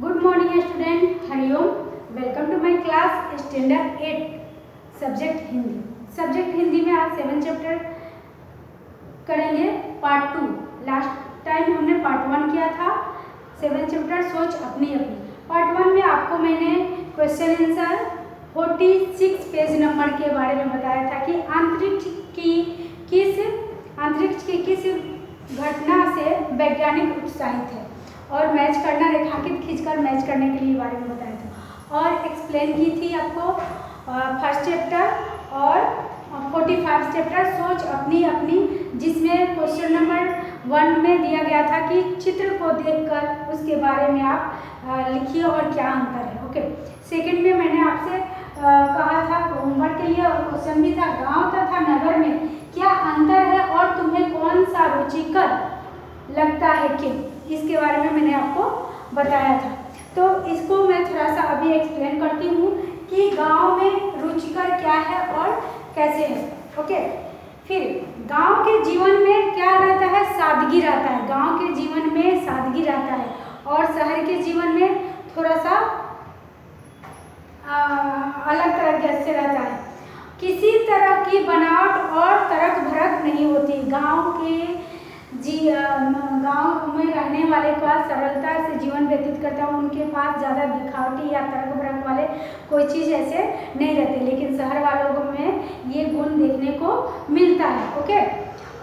Good morning student, Hariom. Welcome to my class standard 8 subject Hindi. Subject Hindi में आज 7 chapter करेंगे part 2। Last time हमने part 1 किया था 7 चैप्टर सोच अपनी अपनी। पार्ट 1 में आपको मैंने क्वेश्चन आंसर 46 पेज नंबर के बारे में बताया था कि अंतरिक्ष की किस घटना से वैज्ञानिक उत्साहित है और मैच करना, रेखांकित खींचकर मैच करने के लिए बारे में बताया था और एक्सप्लेन की थी आपको फर्स्ट चैप्टर और 45 चैप्टर सोच अपनी अपनी, जिसमें क्वेश्चन नंबर 1 में दिया गया था कि चित्र को देखकर उसके बारे में आप लिखिए और क्या अंतर है। ओके, सेकंड में मैंने आपसे कहा था होमवर्क के लिए और क्वेश्चन भी था, गांव तथा नगर में क्या अंतर है और तुम्हें कौन सा रुचिकर लगता है कि इसके बारे में मैंने आपको बताया था। तो इसको मैं थोड़ा सा अभी एक्सप्लेन करती हूँ कि गांव में रुचिकर क्या है और कैसे है। ओके, फिर गांव के जीवन में क्या रहता है, सादगी रहता है। गांव के जीवन में सादगी रहता है और शहर के जीवन में थोड़ा सा अलग तरह से रहता है। किसी तरह की बनावट और तरक भरक नहीं होती। गांव में रहने वाले का सरलता से जीवन व्यतीत करता है, उनके पास ज़्यादा दिखावटी या तरक भरक वाले कोई चीज़ ऐसे नहीं रहते, लेकिन शहर वालों में ये गुण देखने को मिलता है। ओके,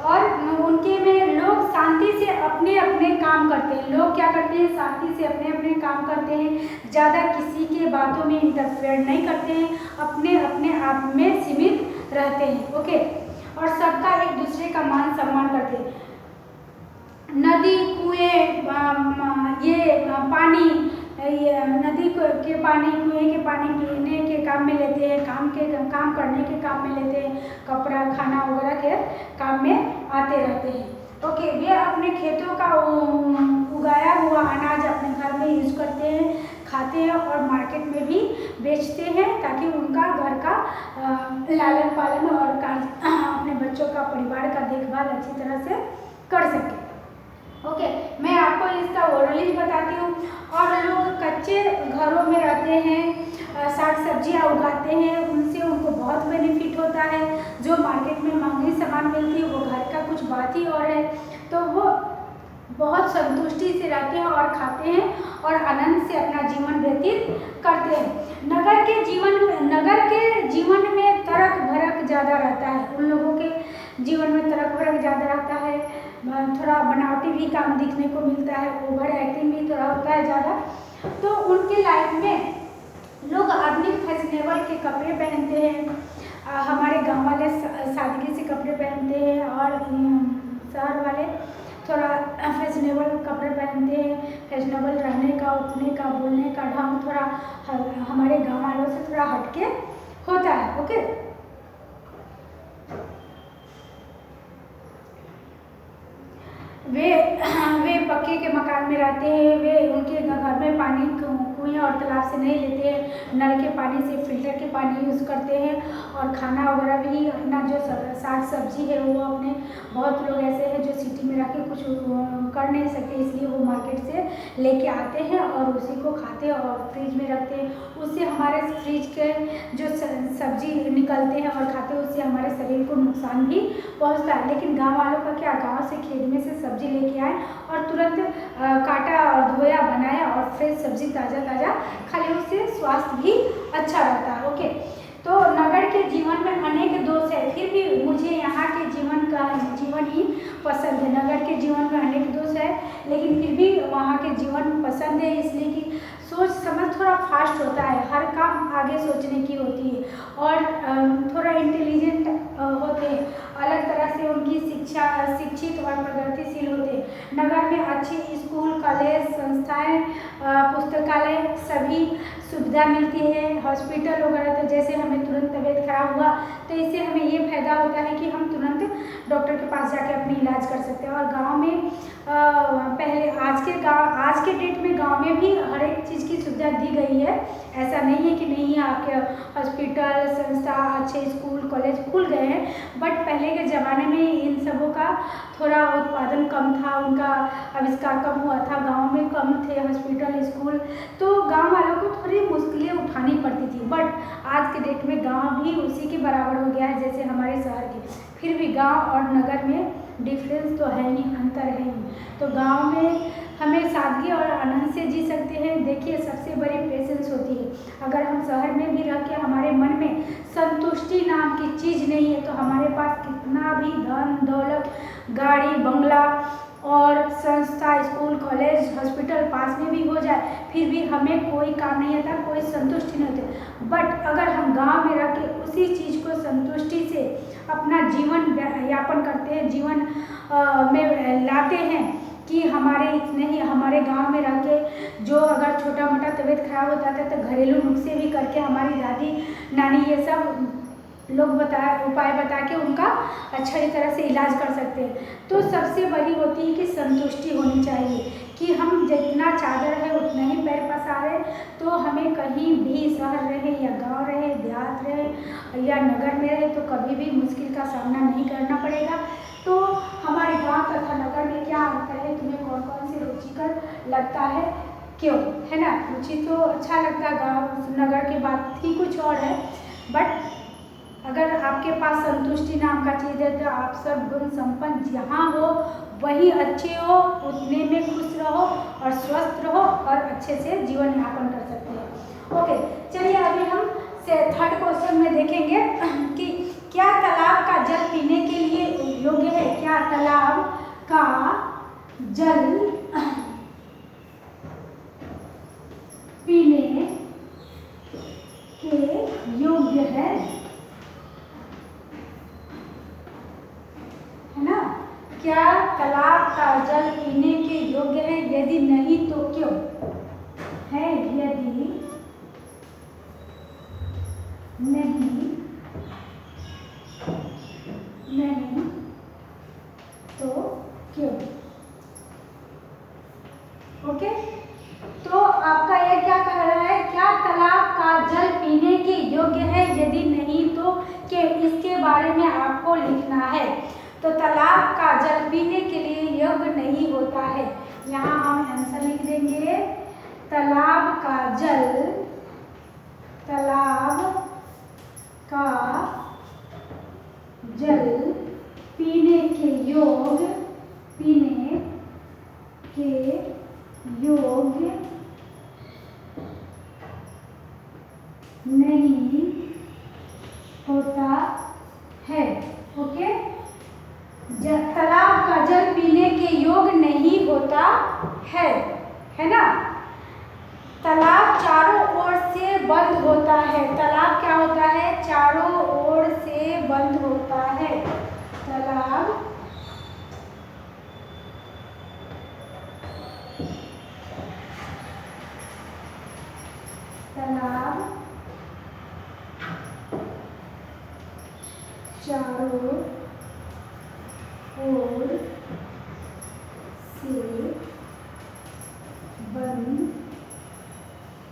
और उनके में लोग शांति से अपने अपने काम करते हैं। लोग क्या करते हैं, शांति से अपने अपने काम करते हैं, ज़्यादा किसी के बातों में इंटरफेयर नहीं करते हैं, अपने अपने आप में सीमित रहते हैं। ओके, और सबका एक दूसरे का मान सम्मान करते हैं। नदी, कुएं, नदी के पानी, कुएं के पानी पीने के काम में लेते हैं, काम करने के काम में लेते हैं, कपड़ा, खाना वगैरह के काम में आते रहते हैं। ओके, वे अपने खेतों का उगाया हुआ अनाज अपने घर में यूज करते हैं, खाते हैं और मार्केट में भी बेचते हैं ताकि उनका घर का लालन पालन और अपने बच्चों का, परिवार का देखभाल अच्छी तरह से कर सके। ओके, मैं आपको इसका ओवरव्यू बताती हूँ। और लोग कच्चे घरों में रहते हैं, साग सब्जियाँ उगाते हैं, उनसे उनको बहुत बेनिफिट होता है। जो मार्केट में महंगी सामान मिलती है वो घर का कुछ बात ही और है, तो वो बहुत संतुष्टि से रहते हैं और खाते हैं और आनंद से अपना जीवन व्यतीत करते हैं। नगर के जीवन में तरक भरक ज़्यादा रहता है। उन लोगों के जीवन में तरक भरक ज़्यादा रहता है, थोड़ा बनावटी भी काम दिखने को मिलता है, ओवर एक्टिंग भी थोड़ा होता है ज़्यादा। तो उनके लाइफ में लोग आधुनिक फैशनेबल के कपड़े पहनते हैं, हमारे गांव वाले सादगी से कपड़े पहनते हैं और शहर वाले थोड़ा फैशनेबल कपड़े पहनते हैं। फैशनेबल रहने का, उठने का, बोलने का ढंग थोड़ा हमारे गांव वालों से थोड़ा हटके होता है। ओके, वे पक्के के मकान में रहते हैं। वे उनके घर में पानी कुएं और तालाब से नहीं लेते हैं, नल के पानी से, फिल्टर के पानी यूज़ करते हैं और खाना वगैरह भी अपना जो साग सब्जी है वो अपने, बहुत लोग ऐसे हैं जो सिटी में रह के कुछ कर नहीं सकते, इसलिए वो मार्केट से लेके आते हैं और उसी को खाते हैं और फ्रिज में रखते हैं। उससे हमारे फ्रिज के जो सब्जी निकलते हैं और खाते हैं, उससे हमारे शरीर को नुकसान भी पहुँचता है। लेकिन गाँव वालों का क्या, गाँव से खेत में से सब्जी लेके आए और तुरंत काटा और धोया, बनाया और फ्रेश सब्जी ताज़ा खा ले, उससे स्वास्थ्य भी अच्छा रहता है। ओके, तो नगर के जीवन में अनेक दोष है, फिर भी मुझे यहाँ के जीवन ही पसंद है। नगर के जीवन में अनेक दोष है, लेकिन फिर भी वहाँ के जीवन पसंद है, इसलिए कि सोच समझ थोड़ा फास्ट होता है, हर काम आगे सोचने की होती है और थोड़ा इंटेलिजेंट होते हैं, अलग तरह से उनकी शिक्षित और प्रगतिशील होते हैं। नगर में अच्छे स्कूल, कॉलेज, संस्थाएं, पुस्तकालय सभी सुविधा मिलती है, हॉस्पिटल वगैरह। तो जैसे हमें तुरंत तबीयत खराब हुआ तो इससे हमें ये फायदा होता है कि हम तुरंत डॉक्टर के पास जाके अपनी इलाज कर सकते हैं। और गांव में पहले आज के डेट में गांव में भी हर एक चीज़ की सुविधा दी गई है, ऐसा नहीं है कि नहीं है। आपके हॉस्पिटल, संस्था, अच्छे स्कूल, कॉलेज खुल गए हैं, बट पहले के ज़माने में इन सबों का थोड़ा उत्पादन कम था, उनका आविष्कार कम हुआ था, गाँव में कम बंद थे हॉस्पिटल, स्कूल, तो गांव वालों को थोड़ी मुश्किलें उठानी पड़ती थी। बट आज के डेट में गांव भी उसी के बराबर हो गया है जैसे हमारे शहर के। फिर भी गांव और नगर में डिफरेंस तो है ही, अंतर है ही। तो गांव में हमें सादगी और आनंद से जी सकते हैं। देखिए, सबसे बड़ी पेशेंस होती है। अगर हम शहर में भी रह के हमारे मन में संतुष्टि नाम की चीज़ नहीं है, तो हमारे पास कितना भी धन दौलत, गाड़ी बंगला और संस्था, स्कूल, कॉलेज, हॉस्पिटल पास में भी हो जाए, फिर भी हमें कोई काम नहीं आता, कोई संतुष्टि नहीं होती। बट अगर हम गांव में रह के उसी चीज़ को संतुष्टि से अपना जीवन यापन करते हैं, जीवन में लाते हैं कि हमारे गांव में रह के जो अगर छोटा मोटा तबीयत खराब होता था तो घरेलू नुस्खे भी करके हमारी दादी नानी ये सब लोग उपाय बता के उनका अच्छी तरह से इलाज कर सकते हैं। तो सबसे बड़ी होती है कि संतुष्टि होनी चाहिए कि हम जितना चादर है उतना ही पैर पसारे। तो हमें कहीं भी शहर रहे या गांव रहे, देहात रहे या नगर में रहे, तो कभी भी मुश्किल का सामना नहीं करना पड़ेगा। तो हमारे गांव तथा नगर में क्या अंतर है, तुम्हें कौन कौन से रुचिकर लगता है, क्यों, है ना? रुचि तो अच्छा लगता है, गांव नगर की बात ही कुछ और है। बट अगर आपके पास संतुष्टि नाम का चीज़ है तो आप सब गुण संपन्न जहाँ हो वही अच्छे हो, उतने में खुश रहो और स्वस्थ रहो और अच्छे से जीवन यापन कर सकते हैं। ओके, चलिए अभी हम थर्ड क्वेश्चन में देखेंगे कि क्या तालाब का जल पीने के लिए योग्य है? क्या तालाब का जल पीने के योग्य है ना? क्या तालाब का जल पीने के योग्य है? यदि नहीं तो क्यों है? यदि नहीं तो क्यों? ओके, तो आपका ये क्या कह रहा है? क्या तालाब का जल पीने के योग्य है? यदि नहीं तो क्या? इसके बारे में आपको लिखना है। तो तालाब का जल पीने के लिए योग्य नहीं होता है। यहाँ हम आंसर लिख देंगे, तालाब का जल पीने के योग्य नहीं होता है। ओके, तालाब का जल पीने के योग्य नहीं होता है ना? तालाब चारों ओर से बंद होता है। तालाब क्या होता है? चारों ओर से बंद होता है। तालाब चारों ओर से बंद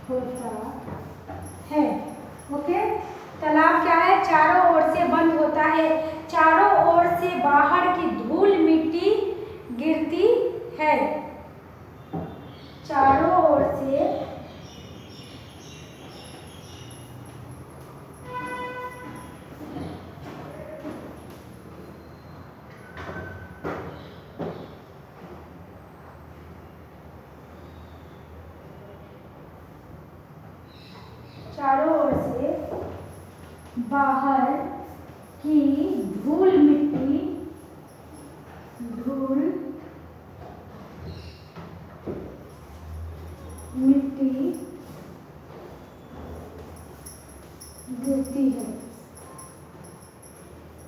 होता है। ओके, तालाब क्या है? चारों ओर से बंद होता है। चारों ओर से बाहर की धूल मिट्टी गिरती है। चारों ओर से बाहर की धूल मिट्टी गिरती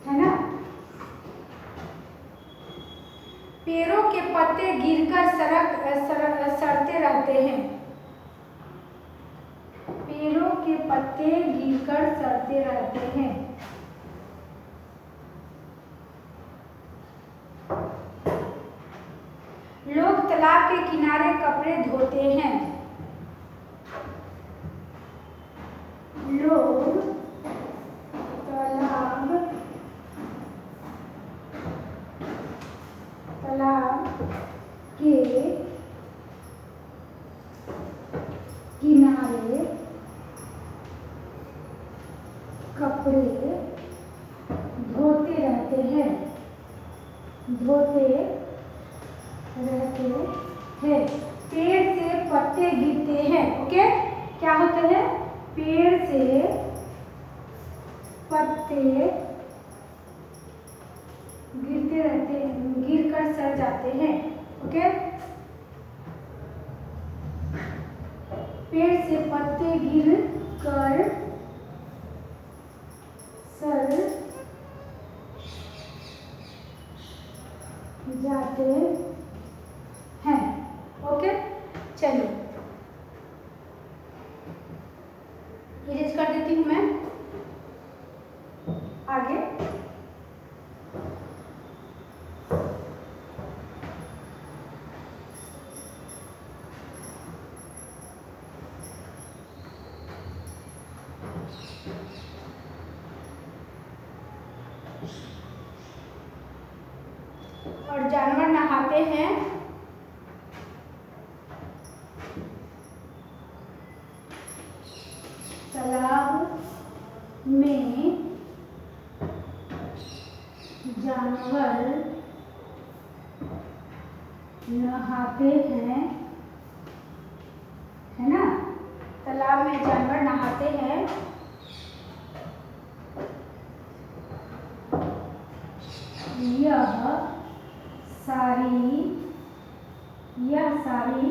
है ना? पेड़ों के पत्ते गिरकर सड़ते रहते हैं। पेड़ों के पत्ते गिरकर सड़ते रहते हैं। लोग तालाब के किनारे कपड़े धोते हैं। लोग तालाब के किनारे कपड़े धोते रहते हैं, पेड़ से पत्ते गिरते हैं। ओके, क्या होते हैं? पेड़ से पत्ते गिरते रहते हैं, गिर कर सड़ जाते हैं। ओके, पेड़ से पत्ते गिर कर सड़ जाते हैं। ओके, चलिए इरेज कर देती हूँ मैं आगे। और जानवर नहाते हैं तालाब में, जानवर नहाते हैं, है ना? तालाब में जानवर नहाते हैं, यह सारी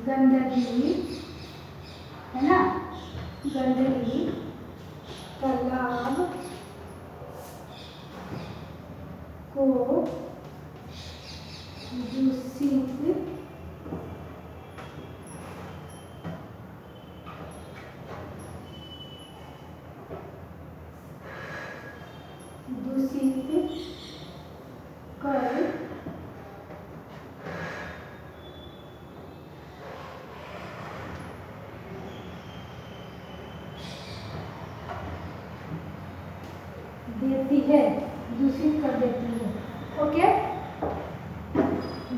गंदगी, है ना, गंदगी तालाब को दूषित कर देती है, दूषित कर देती है। ओके,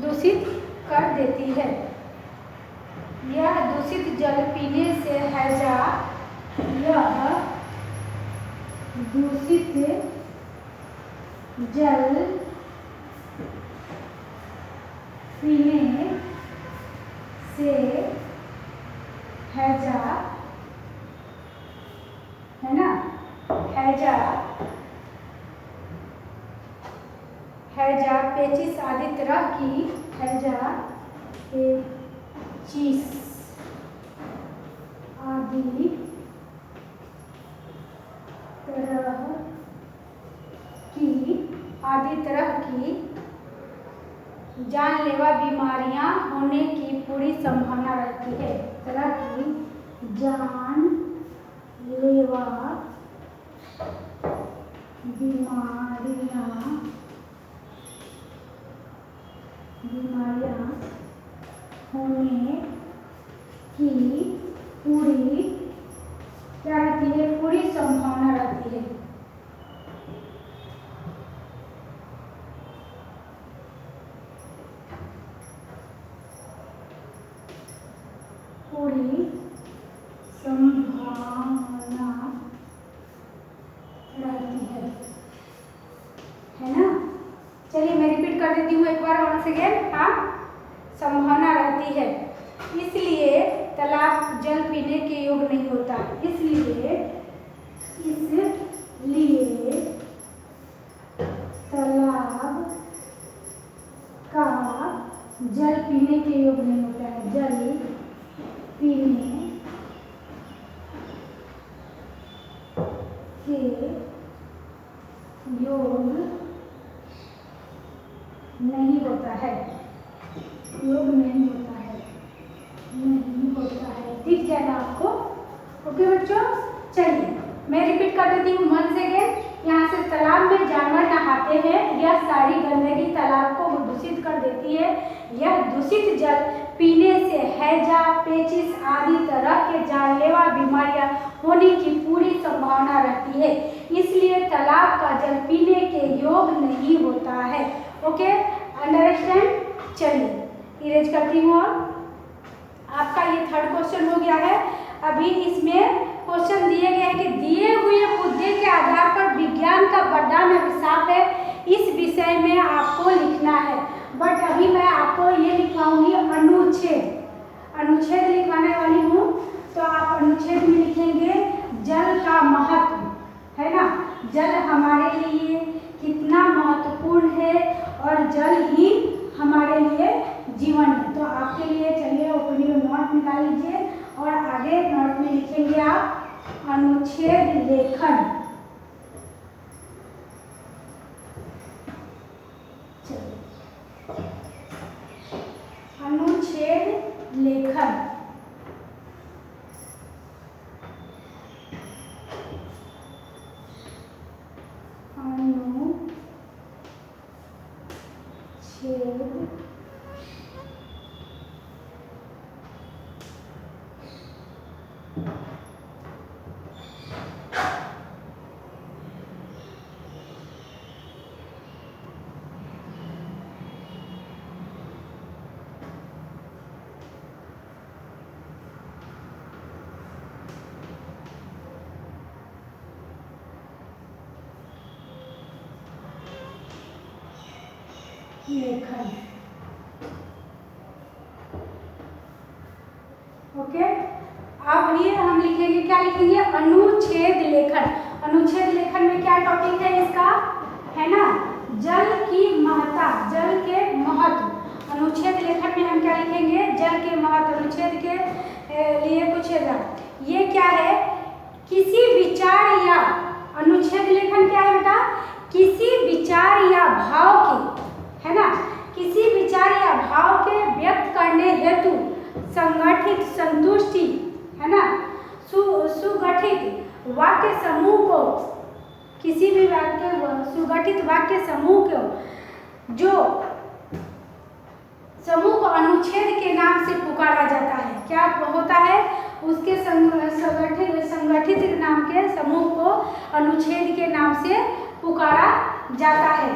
दूषित कर देती है। यह दूषित जल पीने से हैजा, यह दूषित जल पीने से हैजा, है ना, हैजा पेचिश आदि तरह की, हैजा पेचिश आदि तरह की जानलेवा बीमारियां होने की पूरी संभावना रहती है। तरह की जानलेवा बीमारियां होने की पूरी क्या रहती है? पूरी संभावना रहती है। पूरी संभावना रहती है ना? चलिए मैं रिपीट कर देती हूँ एक बार वहां से अगेन। हाँ, संभावना रहती है, इसलिए तालाब जल पीने के योग्य नहीं होता। इसलिए तालाब का जल पीने के योग्य नहीं होता है। जल पीने के योग नहीं होता है, नहीं होता है। दिख जाएगा आपको। ओके बच्चों, चलिए मैं रिपीट कर देती हूँ मन से अगेन। यहाँ से तालाब में जानवर नहाते हैं, यह सारी गंदगी तालाब को दूषित कर देती है। यह दूषित जल पीने से हैजा पेचिश आदि तरह के जानलेवा बीमारियां होने की पूरी संभावना रहती है, इसलिए तालाब का जल पीने के योग्य नहीं होता है। Okay, understand? चलिए इरेज करती हूँ। आपका ये थर्ड क्वेश्चन हो गया है। अभी इसमें क्वेश्चन दिए गए हैं कि दिए हुए मुद्दे के आधार पर विज्ञान का वरदान अभिशाप है, इस विषय में आपको लिखना है। बट अभी मैं आपको ये लिखवाऊंगी अनुच्छेद, अनुच्छेद लिखवाने वाली हूँ। तो आप अनुच्छेद में लिखेंगे जल का महत्व, है ना, जल हमारे लिए कितना महत्वपूर्ण है और जल ही हमारे लिए जीवन है। तो आपके लिए चलिए अपनी नोट निकाल लीजिए और आगे नोट में लिखेंगे आप अनुच्छेद लेखन। अनुच्छेद लेखन, लेखन। ओके, अब ये हम लिखेंगे, क्या लिखेंगे, अनुच्छेद लेखन। अनुच्छेद लेखन में क्या टॉपिक है इसका, है ना, जल की महत्ता, जल के महत्व। अनुच्छेद लेखन में हम क्या लिखेंगे, जल के महत्व। अनुच्छेद के लिए कुछ ये क्या है, किसी विचार या, अनुच्छेद लेखन क्या है बेटा, किसी विचार या भाव की, है ना, किसी विचार या भाव के व्यक्त करने हेतु संगठित संतुष्टि, है ना, सुगठित वाक्य समूह को, किसी भी वाक्य सुगठित वाक्य समूह को, जो समूह को अनुच्छेद के नाम से पुकारा जाता है। क्या होता है, उसके संगठित नाम के समूह को अनुच्छेद के नाम से पुकारा जाता है।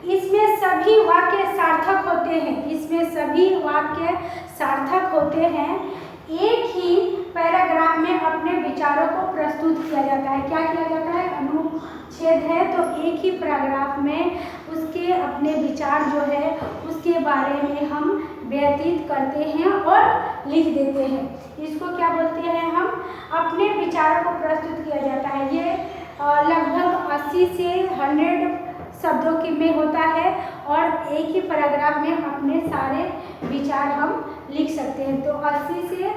इसमें सभी वाक्य सार्थक होते हैं, इसमें सभी वाक्य सार्थक होते हैं। एक ही पैराग्राफ में अपने विचारों को प्रस्तुत किया जाता है। क्या किया जाता है, अनुच्छेद है तो एक ही पैराग्राफ में उसके अपने विचार जो है उसके बारे में हम व्यतीत करते हैं और लिख देते हैं। इसको क्या बोलते हैं हम, अपने विचारों को प्रस्तुत किया जाता है। ये लगभग 80 से 100 शब्दों की में होता है और एक ही पैराग्राफ में अपने सारे विचार हम लिख सकते हैं। तो 80 से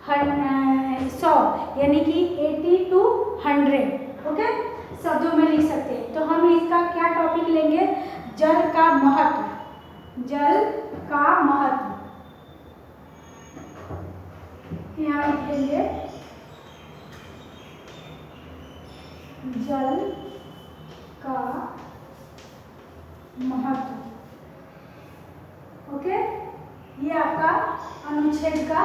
100 यानी कि 80 to 100 ओके शब्दों में लिख सकते हैं। तो हम इसका क्या टॉपिक लेंगे, जल का महत्व, जल का महत्व। यहाँ लिखेंगे जल का महत्व। ओके, ये आपका अनुच्छेद का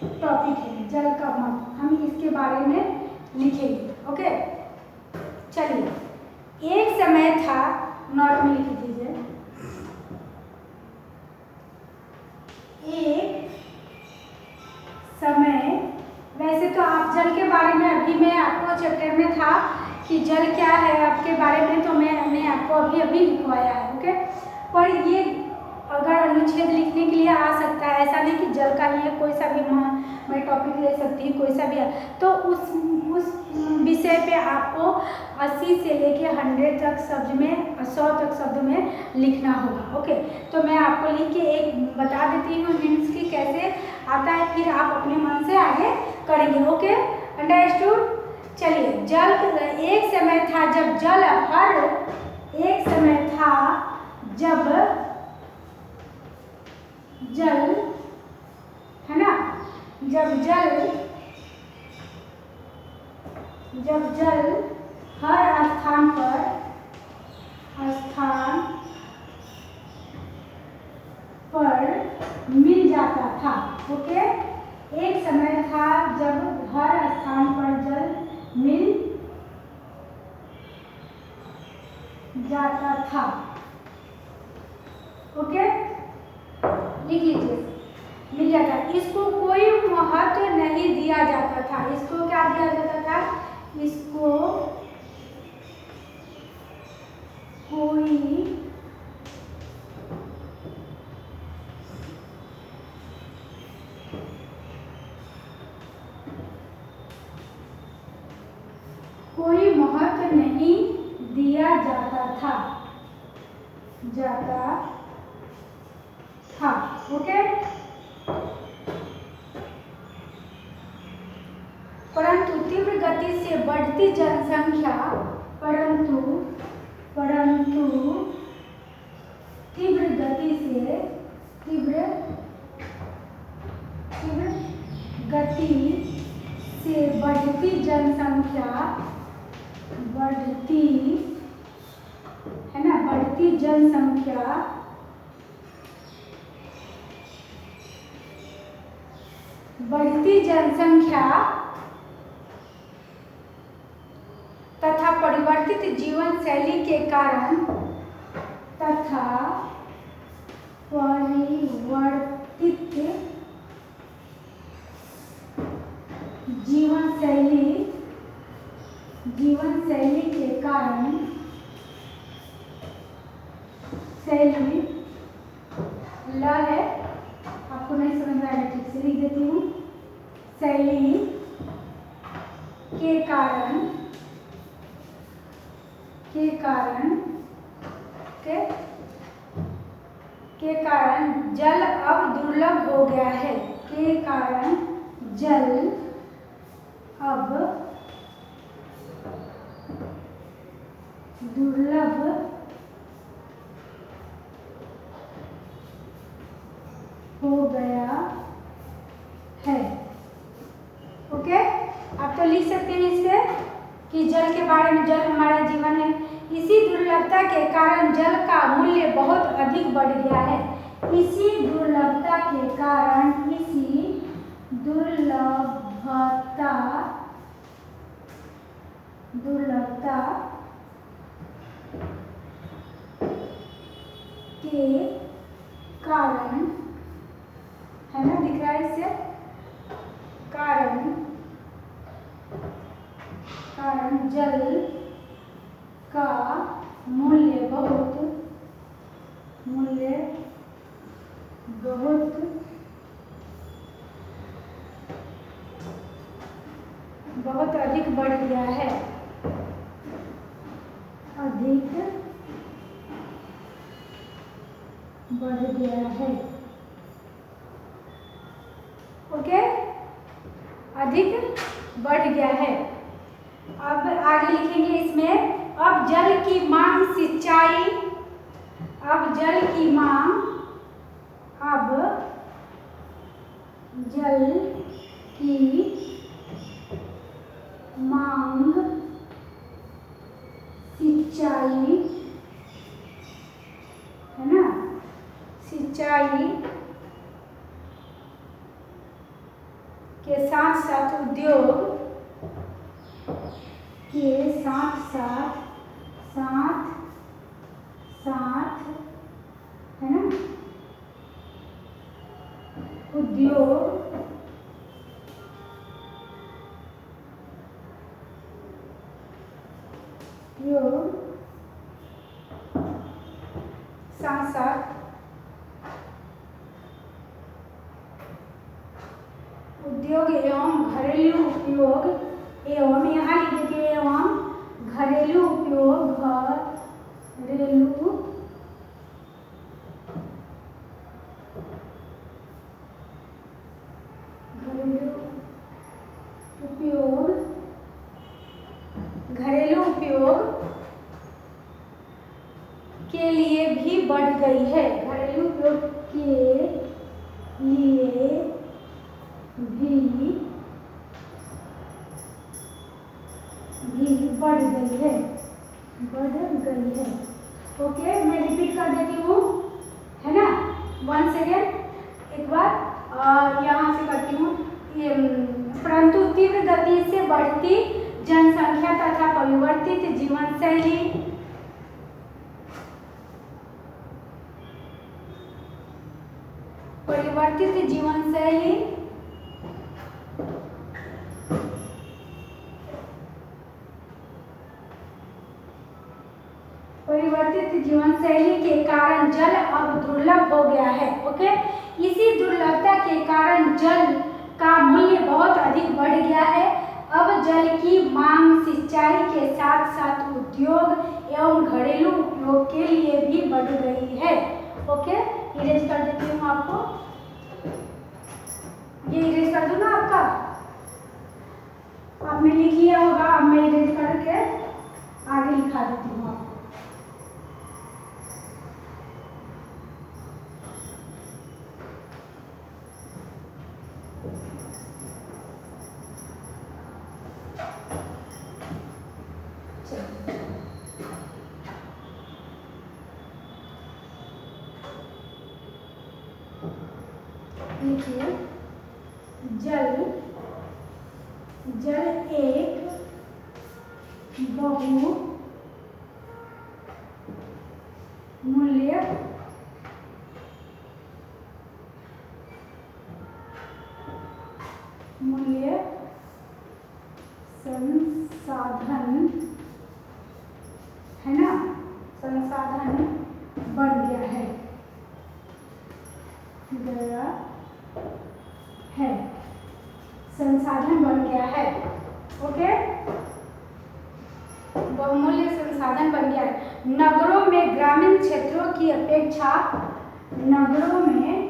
टॉपिक है, जल का महत्व। हम इसके बारे में लिखेंगे। ओके, चलिए, एक समय था, नोट में लिख दीजिए, एक समय, वैसे तो आप जल के बारे में अभी मैं आपको चैप्टर में था कि जल क्या है आपके बारे में, तो मैंने आपको अभी लिखवाया है। ओके, पर ये अगर अनुच्छेद लिखने के लिए आ सकता है, ऐसा नहीं कि जल का ही है, कोई सा भी मैं टॉपिक ले सकती हूँ, कोई सा भी है। तो उस विषय पे आपको 80 से लेके 100 तक शब्द में, 100 तक शब्द में लिखना होगा। ओके, तो मैं आपको लिख के एक बता देती हूँ हिंट्स की कैसे आता है, फिर आप अपने मन से आगे करेंगे। Okay, understood. चलिए, जल, एक समय था जब जल हर, एक समय था जब जल, है ना, जब जल हर स्थान पर मिल जाता था। ओके, एक समय था जब हर स्थान पर जल मिल जाता था। ओके, लिख लीजिए। मिल जाता। इसको कोई महत्व नहीं दिया जाता था। इसको क्या दिया जाता था? इसको कोई महत्व नहीं दिया जाता था। ओके। परंतु तीव्र गति से बढ़ती जनसंख्या तीव्र गति से बढ़ती जनसंख्या तथा परिवर्तित जीवन शैली के कारण जीवन शैली के कारण शैली ल है, आपको नहीं समझ में आएगा, ठीक से लिख देती हूँ। शैली के कारण जल अब दुर्लभ हो गया है। के कारण जल अब दुर्लभ हो गया है। ओके, आप तो लिख सकते हैं इससे कि जल के बारे में, जल हमारा जीवन है। इसी दुर्लभता के कारण जल का मूल्य बहुत अधिक बढ़ गया है। इसी दुर्लभता के कारण है ना, दिख रहा है इससे, कारण जल का मूल्य बहुत अधिक बढ़ गया है। ओके, अधिक बढ़ गया है। अब आगे लिखेंगे इसमें, अब जल की मांग सिंचाई है ना, सिंचाई के साथ साथ उद्योग के साथ है ना, उद्योग साथ उद्योग एवं घरेलू उपयोग एवं, यहाँ लिख दीजिए, एवं घरेलू उपयोग घरेलू उपयोग के लिए भी बढ़ गई है। घरेलू उपयोग के लिए भी बढ़ गई है। ओके, मैं रिपीट कर देती हूँ, है ना, वन सेकेंड, एक बार यहाँ से करती हूँ। परंतु तीव्र गति से बढ़ती जनसंख्या तथा परिवर्तित जीवन शैली परिवर्तित जीवन शैली, परिवर्तित जीवन शैली के कारण जल अब दुर्लभ हो गया है। ओके, इसी दुर्लभता के कारण जल का मूल्य बहुत अधिक बढ़ गया है। अब जल की मांग सिंचाई के साथ साथ उद्योग एवं घरेलू उपयोग के लिए भी बढ़ गई है। ओके, इरेज कर देती हूँ आपको, ये इरेज कर दूँ ना आपका, आपने लिख लिया होगा, अब मैं इरेज करके आगे लिखा देती हूँ आपको। देखिए, जल एक बहुमूल्य संसाधन है ना, संसाधन बन गया है, संसाधन बन गया है। ओके, बहुमूल्य संसाधन बन गया है। नगरों में ग्रामीण क्षेत्रों की अपेक्षा, नगरों में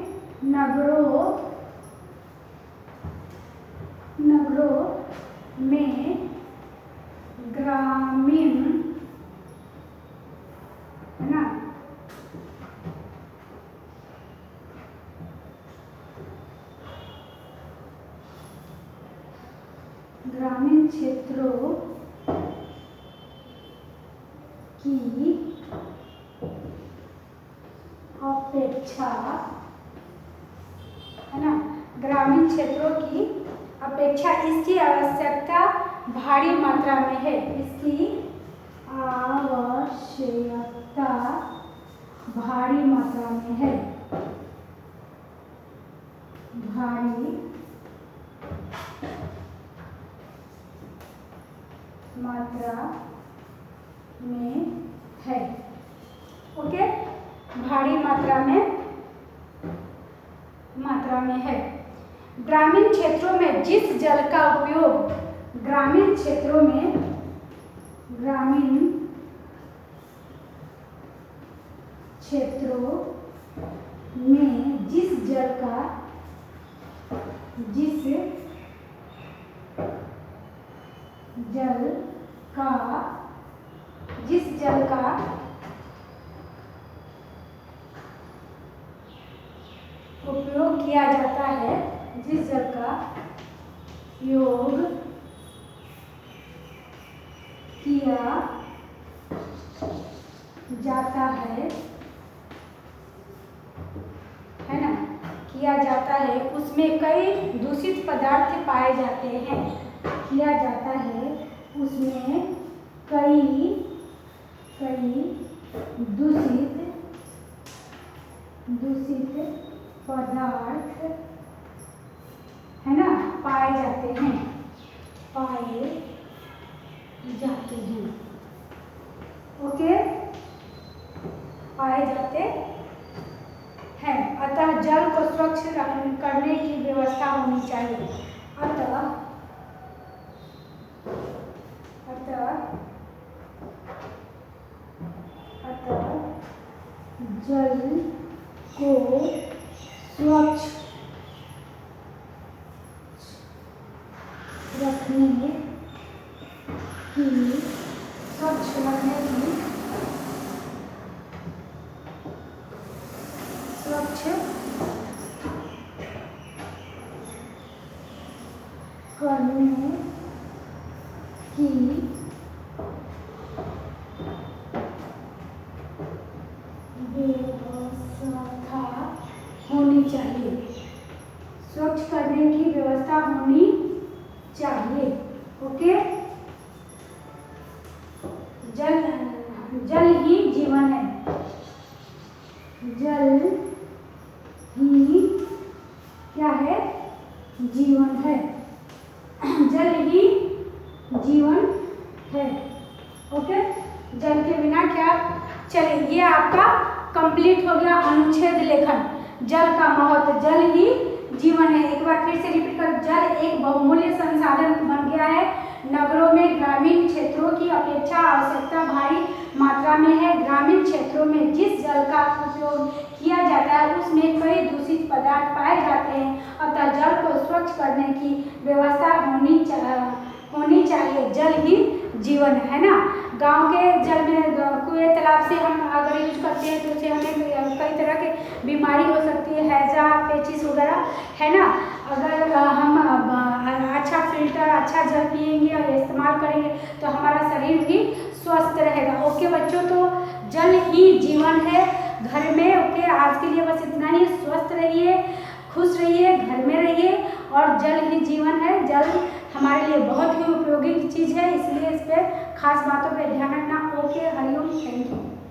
ग्रामीण, है ना, ग्रामीण क्षेत्रों की अपेक्षा, है ना, ग्रामीण क्षेत्रों की अपेक्षा इसकी आवश्यकता भारी मात्रा में है। इसकी आवश्यकता भारी मात्रा में है, भारी मात्रा में है। ओके, भारी मात्रा में है। ग्रामीण क्षेत्रों में जिस जल का उपयोग, ग्रामीण क्षेत्रों में जिस जल का उपयोग किया जाता है, जिस जल का उपयोग किया जाता है, उसमें कई दूषित पदार्थ पाए जाते हैं। किया जाता है, उसमें कई दूषित पदार्थ, है ना, पाए जाते हैं। ओके, पाए जाते हैं। अतः जल को स्वच्छ करने की व्यवस्था होनी चाहिए। अतः जल को स्वच्छ रखने की करने की व्यवस्था होनी चाहिए। स्वच्छ करने की व्यवस्था होनी चाहिए। ओके, जल ही जीवन है। जल ही जीवन है। जल ही जीवन है। ओके, जल के बिना क्या। चलिए, ये आपका कंप्लीट हो गया अनुच्छेद लेखन। जल का महत्व, जल ही जीवन है। एक बार फिर से रिपीट कर, जल एक बहुमूल्य संसाधन बन गया है। नगरों में ग्रामीण क्षेत्रों की अपेक्षा आवश्यकता भारी मात्रा में है। ग्रामीण क्षेत्रों में जिस जल का उपयोग किया जाता है उसमें कई दूषित पदार्थ पाए जाते हैं, अतः जल को स्वच्छ करने की व्यवस्था होनी चाहिए। जल ही जीवन है ना। गांव के जल में कुएं तालाब से हम अगर यूज करते हैं तो उससे हमें कई तरह के बीमारी हो सकती है, हैजा, पेचिस वगैरह, है ना। अगर हम अच्छा फिल्टर, अच्छा जल पिएंगे और इस्तेमाल करेंगे तो हमारा शरीर भी स्वस्थ रहेगा। ओके बच्चों, तो जल ही जीवन है घर में। ओके, आज के लिए बस इतना ही। स्वस्थ रहिए, खुश रहिए, घर में रहिए, और जल ही जीवन है। जल हमारे लिए बहुत ही उपयोगी चीज़ है, इसलिए इस पर खास बातों पे ध्यान रखना। Okay, Hariom, thank you.